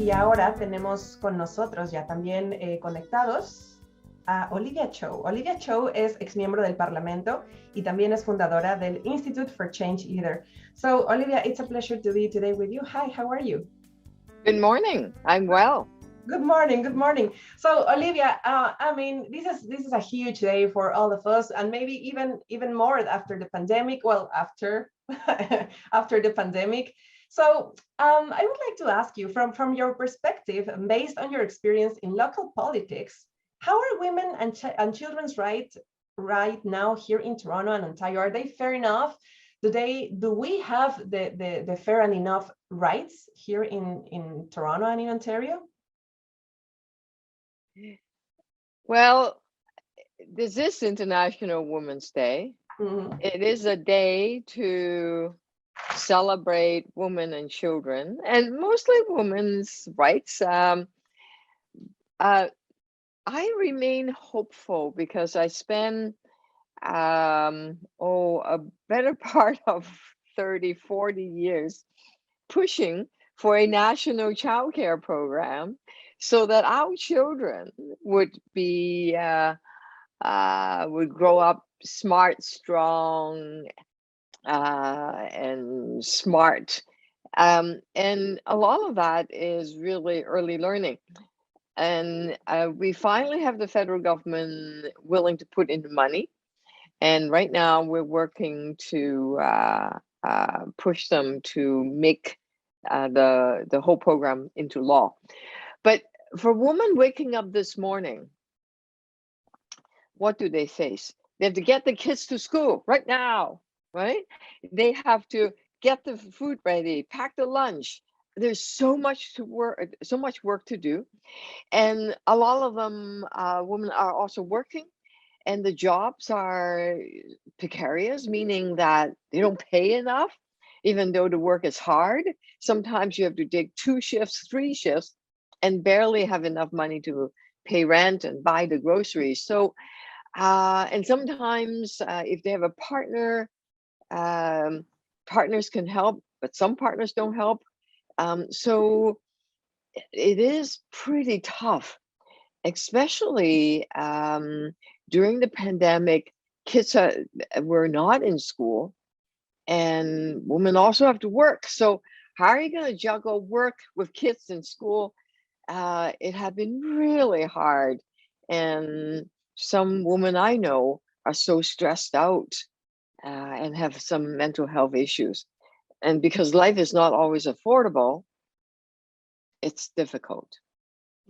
Y ahora tenemos con nosotros ya también conectados a Olivia Chow. Olivia Chow es exmiembro del parlamento y también es fundadora del Institute for Change Leader. So, Olivia, it's a pleasure to be today with you. Hi, how are you? Good morning. I'm well. Good morning. Good morning. So, Olivia, I mean, this is a huge day for all of us, and maybe even more after the pandemic. Well, after after the pandemic. So, I would like to ask you, from your perspective, based on your experience in local politics, how are women and children's rights right now here in Toronto and Ontario? Are they fair enough? Do we have the fair and enough rights here in Toronto and in Ontario? Well, this is International Women's Day. Mm-hmm. It is a day to celebrate women and children, and mostly women's rights. I remain hopeful because I spend a better part of 30, 40 years pushing for a national childcare program so that our children would be would grow up smart, strong, and smart. And a lot of that is really early learning. And we finally have the federal government willing to put in the money. And right now we're working to push them to make the whole program into law. But for women waking up this morning, what do they face? They have to get the kids to school right now, right? They have to get the food ready, pack the lunch. There's so much work to do. And a lot of them, women are also working, and the jobs are precarious, meaning that they don't pay enough, even though the work is hard. Sometimes you have to dig 2 shifts, 3 shifts, and barely have enough money to pay rent and buy the groceries. So, and sometimes if they have a partner, partners can help, but some partners don't help. So it is pretty tough, especially during the pandemic. Kids were not in school, and women also have to work. So how are you going to juggle work with kids in school? It had been really hard, and some women I know are so stressed out and have some mental health issues. And because life is not always affordable, it's difficult.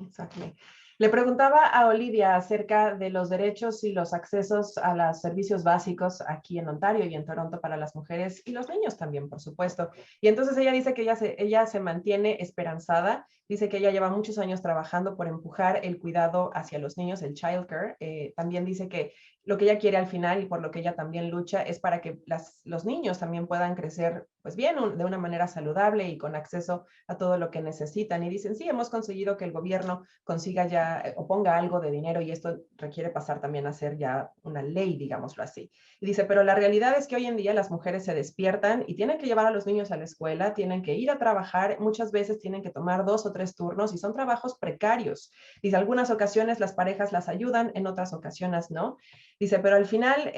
Exactly. Le preguntaba a Olivia acerca de los derechos y los accesos a los servicios básicos aquí en Ontario y en Toronto para las mujeres y los niños también, por supuesto. Y entonces ella dice que ella se mantiene esperanzada, dice que ella lleva muchos años trabajando por empujar el cuidado hacia los niños, el childcare. También dice que lo que ella quiere al final y por lo que ella también lucha es para que los niños también puedan crecer pues bien, de una manera saludable y con acceso a todo lo que necesitan. Y dicen, sí, hemos conseguido que el gobierno consiga ya o ponga algo de dinero y esto requiere pasar también a ser ya una ley, digámoslo así. Y dice, pero la realidad es que hoy en día las mujeres se despiertan y tienen que llevar a los niños a la escuela, tienen que ir a trabajar, muchas veces tienen que tomar 2 o 3 turnos y son trabajos precarios. Dice, algunas ocasiones las parejas las ayudan, en otras ocasiones no. Dice, pero al final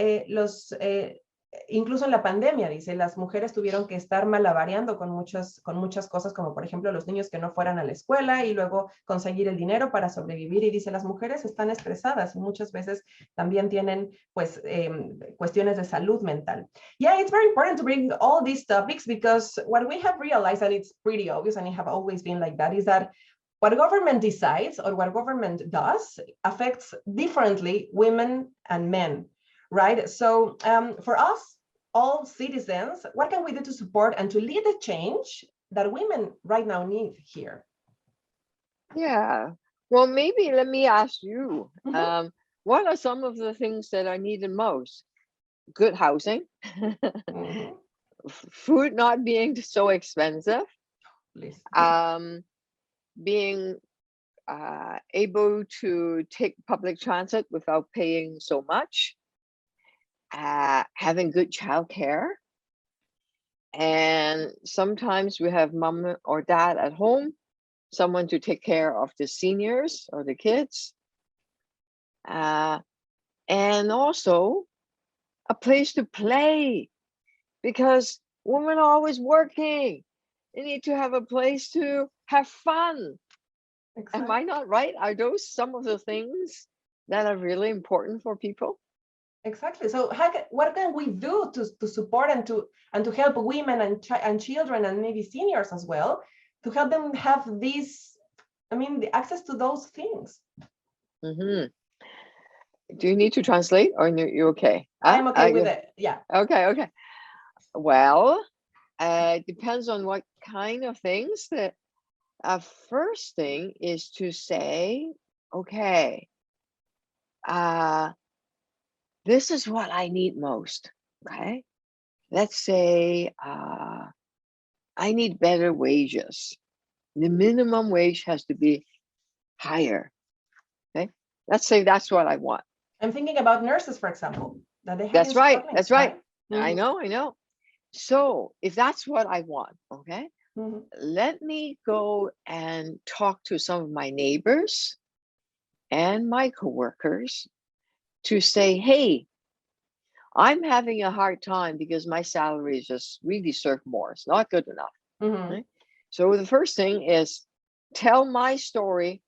incluso en la pandemia, dice, las mujeres tuvieron que estar malabareando con muchas cosas, como por ejemplo los niños que no fueran a la escuela y luego conseguir el dinero para sobrevivir. Y dice, las mujeres están estresadas y muchas veces también tienen pues cuestiones de salud mental. Yeah, it's very important to bring all these topics because what we have realized, and it's pretty obvious and it have always been like that, is that what government decides or what government does affects differently women and men. Right? So for us, all citizens, what can we do to support and to lead the change that women right now need here? Yeah. Well, maybe let me ask you, what are some of the things that are needed most? Good housing, food not being so expensive, being able to take public transit without paying so much, having good childcare, and sometimes we have mom or dad at home, someone to take care of the seniors or the kids, and also a place to play, because women are always working. They need to have a place to have fun. Exactly. Am I not right? Are those some of the things that are really important for people? Exactly. So what can we do to support and to help women and children and maybe seniors as well, to help them have this, the access to those things? Mm-hmm. Do you need to translate, or you okay? I'm okay with it. Yeah. Okay. Well, it depends on what kind of things. The first thing is to say, okay, this is what I need most. Okay, let's say I need better wages. The minimum wage has to be higher. Okay, let's say that's what I want. I'm thinking about nurses, for example, that they have. That's right. That's right. Mm-hmm. I know. So if that's what I want, okay, mm-hmm. let me go and talk to some of my neighbors and my coworkers to say, hey, I'm having a hard time because my salary is just, we deserve more. It's not good enough. Mm-hmm. Right? So the first thing is tell my story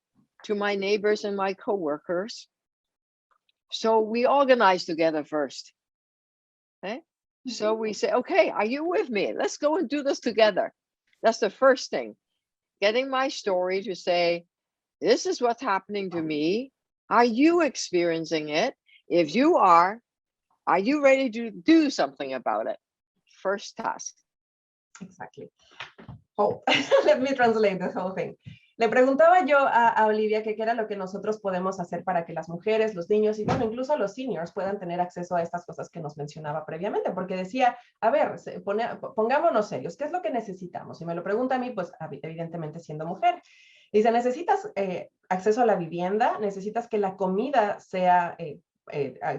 to my neighbors and my coworkers. So we organize together first. Okay? Mm-hmm. So we say, okay, are you with me? Let's go and do this together. That's the first thing. Getting my story to say, this is what's happening to me. Are you experiencing it? If you are you ready to do something about it? First task. Exactly. Oh, let me translate the whole thing. Le preguntaba yo a Olivia que qué era lo que nosotros podemos hacer para que las mujeres, los niños y bueno, incluso los seniors puedan tener acceso a estas cosas que nos mencionaba previamente, porque decía, a ver, pongámonos serios, ¿qué es lo que necesitamos? Y me lo pregunta a mí, pues evidentemente siendo mujer. Dice, necesitas acceso a la vivienda, necesitas que la comida sea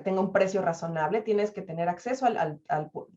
tenga un precio razonable, tienes que tener acceso al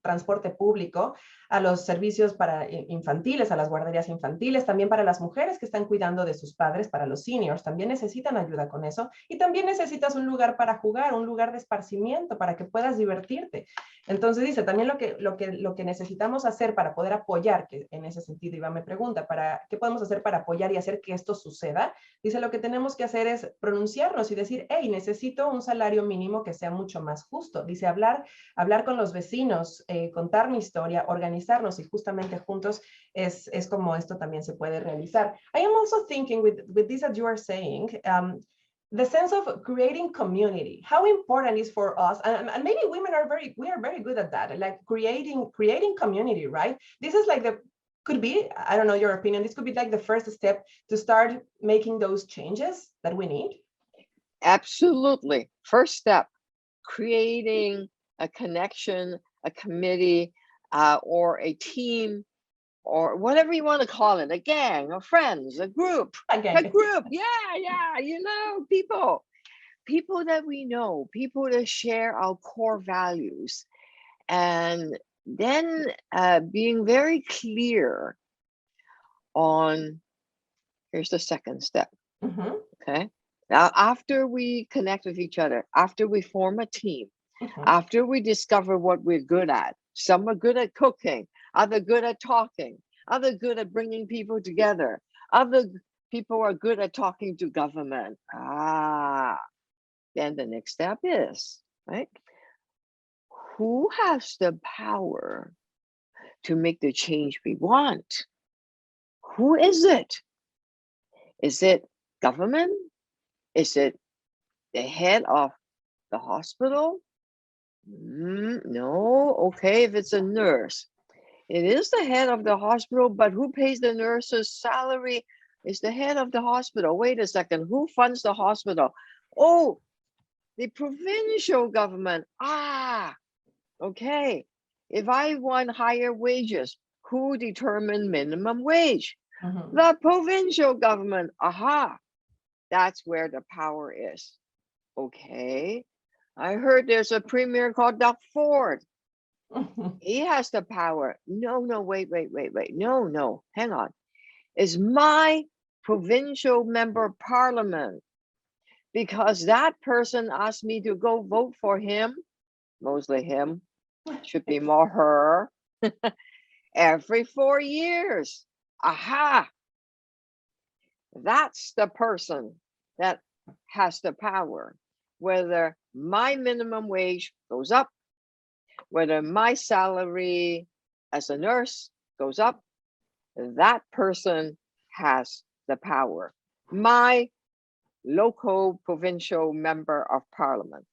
transporte público, a los servicios para infantiles, a las guarderías infantiles, también para las mujeres que están cuidando de sus padres, para los seniors, también necesitan ayuda con eso, y también necesitas un lugar para jugar, un lugar de esparcimiento para que puedas divertirte. Entonces dice, también lo que necesitamos hacer para poder apoyar, que en ese sentido Iván me pregunta, ¿qué podemos hacer para apoyar y hacer que esto suceda? Dice, lo que tenemos que hacer es pronunciarnos y decir, hey, necesito un salario mínimo que sea mucho más justo. Dice, hablar con los vecinos, contar mi historia, organizarnos y justamente juntos es como esto también se puede realizar. I am also thinking with this that you are saying, the sense of creating community, how important is for us, and maybe women we are very good at that, like creating community, right? This is like could be, I don't know your opinion, this could be like the first step to start making those changes that we need. Absolutely. First step, creating a connection, a committee, or a team, or whatever you want to call it, a gang of friends, a group. Yeah, people that we know, people that share our core values, and then being very clear on, here's the second step. Mm-hmm. Okay, now after we connect with each other, after we form a team, mm-hmm. after we discover what we're good at, some are good at cooking, other good at talking, other good at bringing people together, other people are good at talking to government. Then the next step is, right? Who has the power to make the change we want? Who is it? Is it government? Is it the head of the hospital? No. Okay, if it's a nurse, it is the head of the hospital, but who pays the nurse's salary is the head of the hospital. Wait a second, who funds the hospital? Oh, the provincial government. Okay. If I want higher wages, who determines minimum wage? Mm-hmm. The provincial government. That's where the power is. Okay. I heard there's a premier called Doug Ford. He has the power. No, wait. No, hang on. It's my provincial member of parliament, because that person asked me to go vote for him, mostly him, should be more her, every 4 years. Aha! That's the person that has the power. Whether my minimum wage goes up, whether my salary as a nurse goes up, that person has the power. My local provincial member of parliament.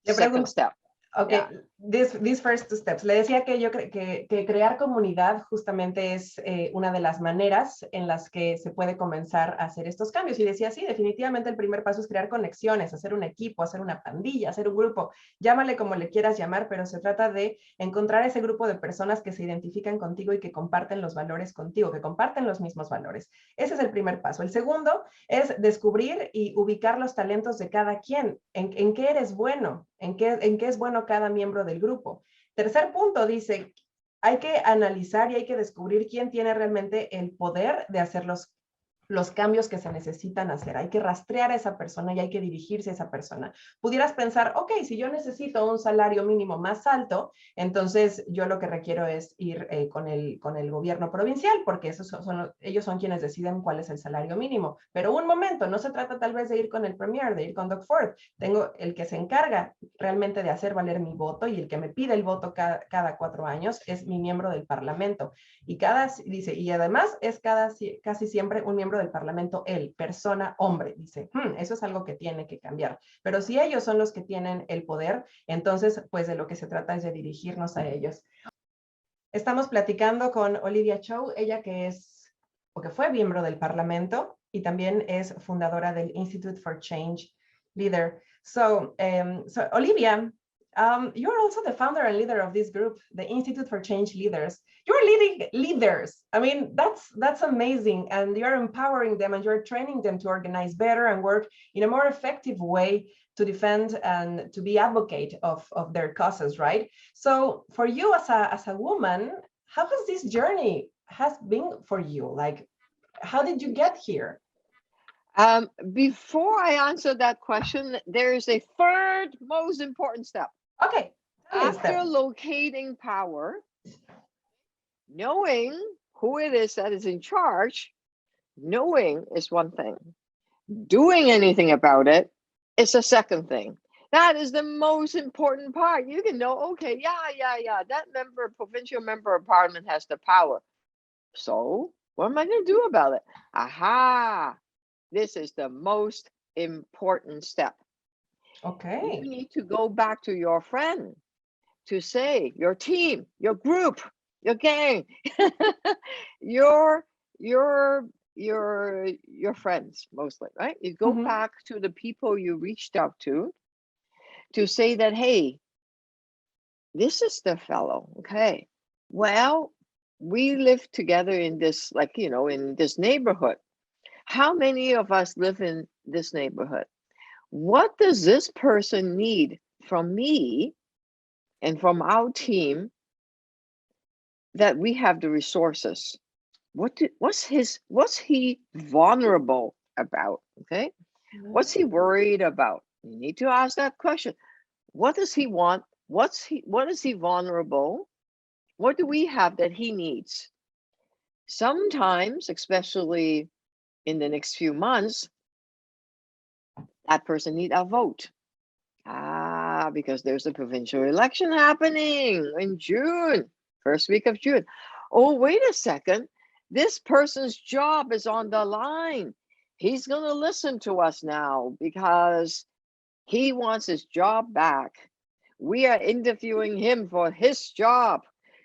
Second step. Ok, yeah. These first two steps. Le decía que yo que crear comunidad justamente es una de las maneras en las que se puede comenzar a hacer estos cambios. Y decía, sí, definitivamente el primer paso es crear conexiones, hacer un equipo, hacer una pandilla, hacer un grupo. Llámale como le quieras llamar, pero se trata de encontrar ese grupo de personas que se identifican contigo y que comparten los valores contigo, que comparten los mismos valores. Ese es el primer paso. El segundo es descubrir y ubicar los talentos de cada quien. ¿En qué eres bueno? ¿En qué es bueno cada miembro del grupo? Tercer punto dice, hay que analizar y hay que descubrir quién tiene realmente el poder de hacer los cambios que se necesitan hacer. Hay que rastrear a esa persona y hay que dirigirse a esa persona. Pudieras pensar, ok, si yo necesito un salario mínimo más alto, entonces yo lo que requiero es ir con el gobierno provincial, porque ellos son quienes deciden cuál es el salario mínimo. Pero un momento, no se trata tal vez de ir con el premier, de ir con Doug Ford. Tengo el que se encarga realmente de hacer valer mi voto y el que me pide el voto cada 4 años es mi miembro del parlamento. Y además es casi siempre un miembro del parlamento, él, persona, hombre. Dice, eso es algo que tiene que cambiar. Pero si ellos son los que tienen el poder, entonces, pues de lo que se trata es de dirigirnos a ellos. Estamos platicando con Olivia Chow, ella que fue miembro del parlamento y también es fundadora del Institute for Change Leader. So Olivia, you're also the founder and leader of this group, the Institute for Change Leaders. You're leading leaders. I mean, that's amazing. And you're empowering them and you're training them to organize better and work in a more effective way to defend and to be advocate of their causes, right? So for you as a woman, how has this journey has been for you? Like, how did you get here? Before I answer that question, there is a third most important step. Okay. After locating power, knowing who it is that is in charge, knowing is one thing. Doing anything about it is a second thing. That is the most important part. You can know, okay, yeah, that provincial member of parliament has the power. So what am I going to do about it? Aha, this is the most important step. Okay. You need to go back to your friend to say, your team, your group, your gang, your friends mostly, right? You go back to the people you reached out to say that, hey, this is the fellow. Okay, well, we live together in this, like, in this neighborhood. How many of us live in this neighborhood? What does this person need from me and from our team that we have the resources? What's he vulnerable about? Okay, what's he worried about? You need to ask that question. What does he want? What is he vulnerable? What do we have that he needs? Sometimes, especially in the next few months, that person needs our vote. Because there's a provincial election happening in June, first week of June. Oh, wait a second. This person's job is on the line. He's going to listen to us now because he wants his job back. We are interviewing him for his job.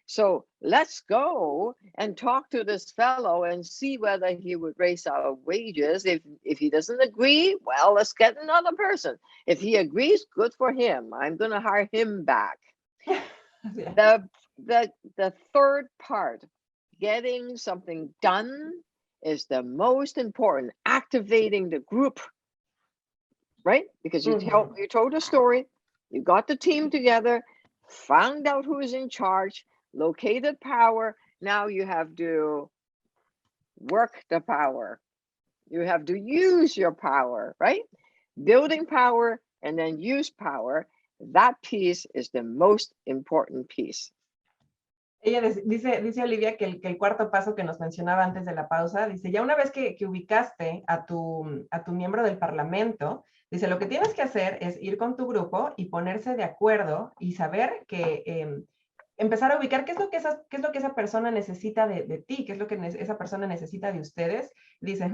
So let's go and talk to this fellow and see whether he would raise our wages. If he doesn't agree, well, let's get another person. If he agrees, good for him. I'm going to hire him back. Yeah. The third part, getting something done, is the most important. Activating the group, right? Because you told a story, you got the team together, found out who is in charge, located power. Now you have to work the power. You have to use your power, right? Building power and then use power. That piece is the most important piece. Ella dice Olivia que el cuarto paso que nos mencionaba antes de la pausa, dice, ya una vez que ubicaste a tu miembro del parlamento, dice, lo que tienes que hacer es ir con tu grupo y ponerse de acuerdo y saber que empezar a ubicar qué es lo que esa persona necesita de ti, qué es lo que esa persona necesita de ustedes. Dice,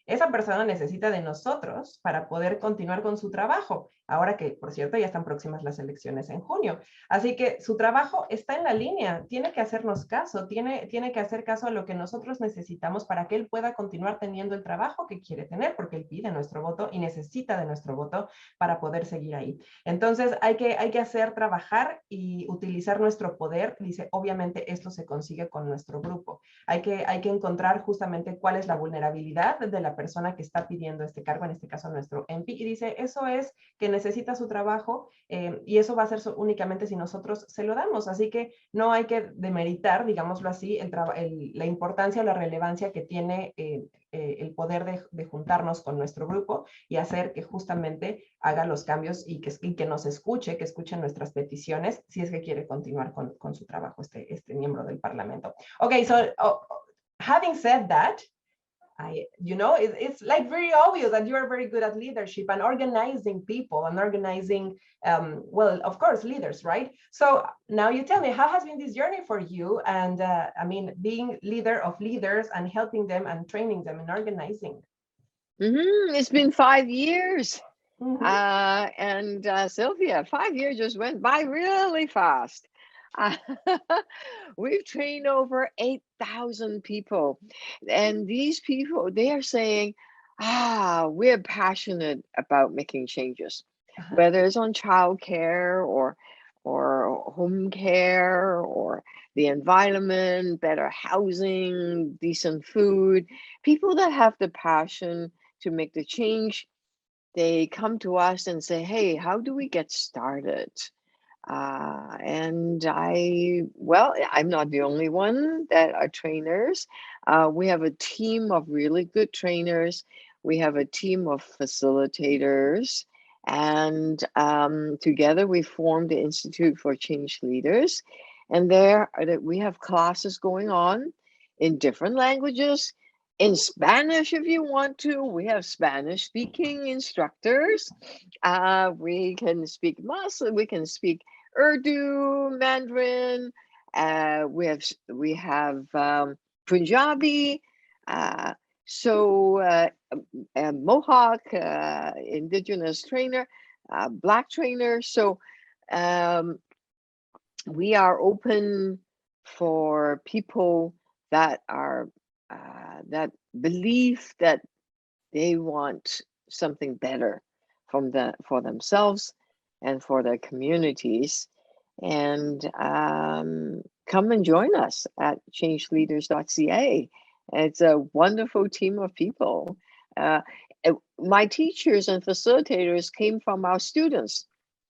esa persona necesita de nosotros para poder continuar con su trabajo. Ahora que, por cierto, ya están próximas las elecciones en junio. Así que su trabajo está en la línea, tiene que hacernos caso, tiene que hacer caso a lo que nosotros necesitamos para que él pueda continuar teniendo el trabajo que quiere tener, porque él pide nuestro voto y necesita de nuestro voto para poder seguir ahí. Entonces hay que hacer trabajar y utilizar nuestro poder. Dice, obviamente esto se consigue con nuestro grupo. Hay que encontrar justamente cuál es la vulnerabilidad de la persona que está pidiendo este cargo, en este caso nuestro MP, y dice, eso es que necesita su trabajo y eso va a ser únicamente si nosotros se lo damos. Así que no hay que demeritar, digámoslo así, la importancia o la relevancia que tiene el poder de juntarnos con nuestro grupo y hacer que justamente haga los cambios y que nos escuche, que escuche nuestras peticiones, si es que quiere continuar con su trabajo este miembro del Parlamento. Okay, so having said that, it's like very obvious that you are very good at leadership and organizing people and organizing, well, of course, leaders, right? So now you tell me, how has been this journey for you? And I mean, being leader of leaders and helping them and training them and organizing. It's been 5 years. Mm-hmm. And Sylvia, 5 years just went by really fast. We've trained over 8,000 people. And these people, they are saying, we're passionate about making changes, whether it's on childcare or home care or the environment, better housing, decent food. People that have the passion to make the change, they come to us and say, hey, how do we get started? And I'm not the only one that are trainers. We have a team of really good trainers. We have a team of facilitators. And together we formed the Institute for Change Leaders. And there we have classes going on in different languages. In Spanish, if you want to, we have Spanish-speaking instructors. We can speak Muslim, we can speak Urdu, Mandarin. We have Punjabi. Mohawk, indigenous trainer, Black trainer. So we are open for people that are that believe that they want something better for themselves and for their communities. And come and join us at changeleaders.ca. It's a wonderful team of people. My teachers and facilitators came from our students.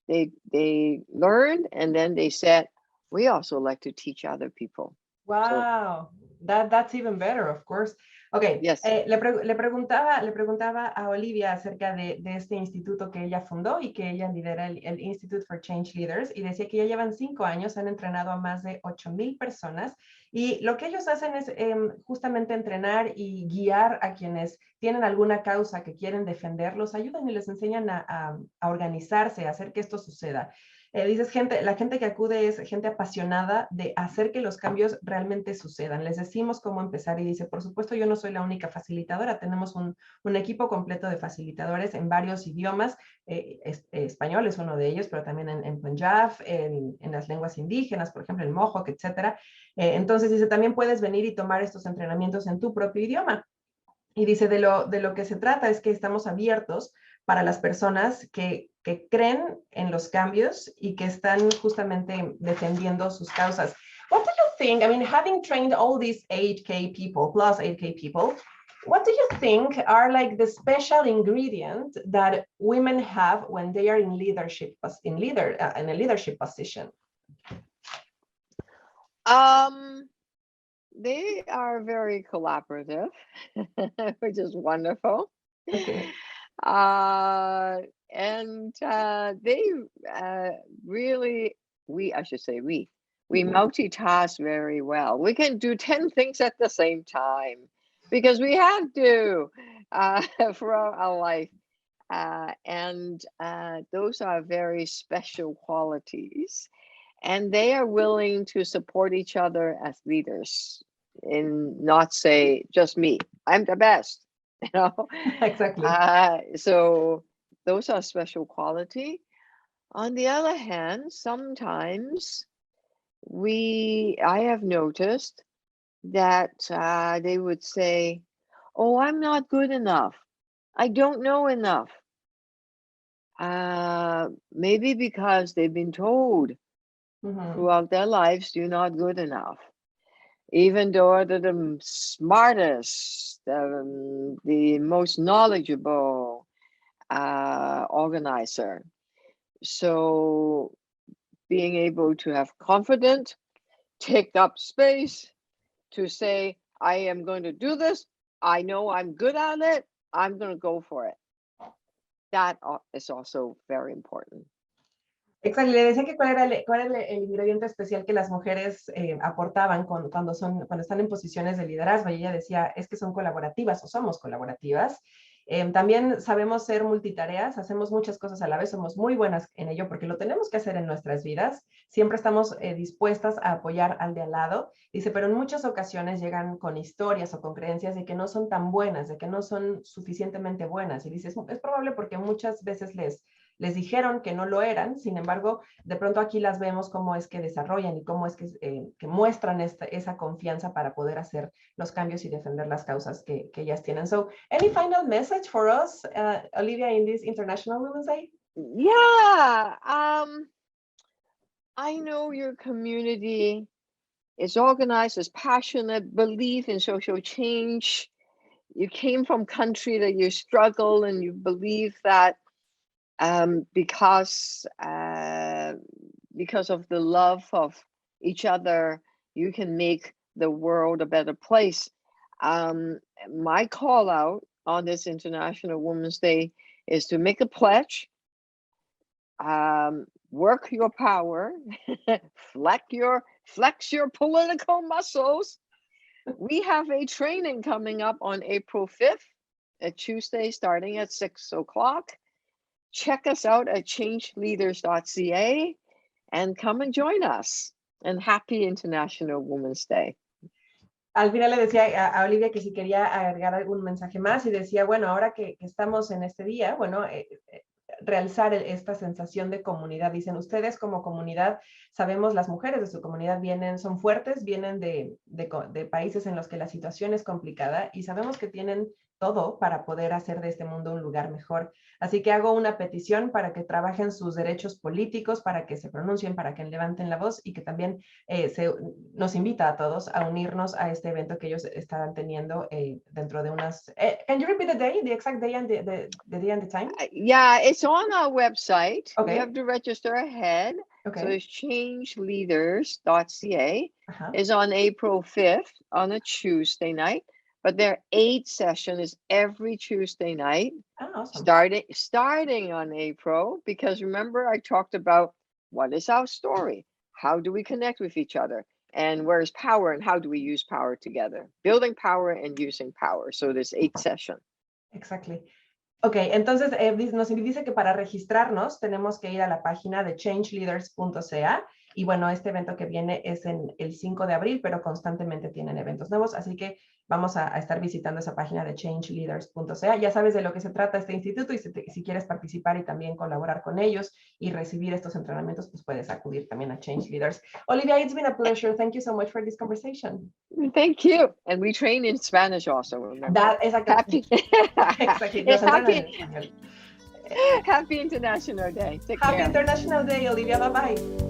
They learned and then they said, we also like to teach other people. Wow, that's even better, of course. Okay, yes. Le preguntaba a Olivia acerca de este instituto que ella fundó y que ella lidera, el Institute for Change Leaders, y decía que ya llevan 5 años, han entrenado a más de 8,000 personas, y lo que ellos hacen es justamente entrenar y guiar a quienes tienen alguna causa que quieren defender, los ayudan y les enseñan a organizarse, a hacer que esto suceda. Dices, la gente que acude es gente apasionada de hacer que los cambios realmente sucedan. Les decimos cómo empezar y dice, por supuesto, yo no soy la única facilitadora. Tenemos un equipo completo de facilitadores en varios idiomas. Español es uno de ellos, pero también en Punjab, en las lenguas indígenas, por ejemplo, el Mohawk, etc. Entonces, dice, también puedes venir y tomar estos entrenamientos en tu propio idioma. Y dice, de lo que se trata es que estamos abiertos para las personas que creen en los cambios y que están justamente defendiendo sus causas. What do you think? I mean, having trained all these 8K people, plus 8K people, what do you think are like the special ingredients that women have when they are in leadership, in a leadership position? They are very collaborative, which is wonderful. Okay. And they really, I should say we multitask very well. We can do 10 things at the same time because we have to throughout our life. And those are very special qualities. And they are willing to support each other as leaders and not say, just me, I'm the best, you know? Exactly. So those are special quality. On the other hand, sometimes I have noticed that they would say, oh, I'm not good enough. I don't know enough. Maybe because they've been told throughout their lives, you're not good enough. Even though they're the smartest, the most knowledgeable organizer. So being able to have confidence, take up space to say, I am going to do this. I know I'm good at it. I'm going to go for it. That is also very important. Exacto, le decía que cuál era el ingrediente especial que las mujeres aportaban cuando están en posiciones de liderazgo, y ella decía, es que son colaborativas o somos colaborativas. También sabemos ser multitareas, hacemos muchas cosas a la vez, somos muy buenas en ello porque lo tenemos que hacer en nuestras vidas, siempre estamos dispuestas a apoyar al de al lado. Dice, pero en muchas ocasiones llegan con historias o con creencias de que no son tan buenas, de que no son suficientemente buenas, y dice, es probable porque muchas veces les dijeron que no lo eran, sin embargo, de pronto aquí las vemos cómo es que desarrollan y cómo es que muestran esa confianza para poder hacer los cambios y defender las causas que ellas tienen. So, any final message for us, Olivia, in this International Women's Day? Yeah, I know your community is organized, is passionate, believe in social change. You came from country that you struggle and you believe that because of the love of each other, you can make the world a better place. My call out on this International Women's Day is to make a pledge, work your power, flex your political muscles. We have a training coming up on April 5th, a Tuesday, starting at 6 o'clock. Check us out at changeleaders.ca and come and join us. And happy International Women's Day. Al final le decía a Olivia que si quería agregar algún mensaje más, y decía, bueno, ahora que estamos en este día, bueno, realizar esta sensación de comunidad. Dicen, ustedes como comunidad, sabemos, las mujeres de su comunidad son fuertes, vienen de países en los que la situación es complicada, y sabemos que tienen todo para poder hacer de este mundo un lugar mejor. Así que hago una petición para que trabajen sus derechos políticos, para que se pronuncien, para que levanten la voz, y que también nos invita a todos a unirnos a este evento que ellos estarán teniendo dentro de unas... can you repeat the day, the exact day and the day and the time? Yeah, it's on our website. Okay. You have to register ahead. Okay. So it's changeleaders.ca. It's on April 5th on a Tuesday night. But there are 8 sessions every Tuesday night, awesome. starting on April, because remember I talked about what is our story? How do we connect with each other? And where is power, and how do we use power together? Building power and using power. So there's 8 sessions. Exactly. Ok, entonces nos dice que para registrarnos tenemos que ir a la página de changeleaders.ca, y bueno, este evento que viene es en el 5 de abril, pero constantemente tienen eventos nuevos, así que vamos a estar visitando esa página de changeleaders.ca. Ya sabes de lo que se trata este instituto, y si quieres participar y también colaborar con ellos y recibir estos entrenamientos, pues puedes acudir también a Change Leaders. Olivia, it's been a pleasure. Thank you so much for this conversation. Thank you. And we train in Spanish also, remember? Exactly. Happy International Day. Take care. Happy International Day, Olivia. Bye-bye.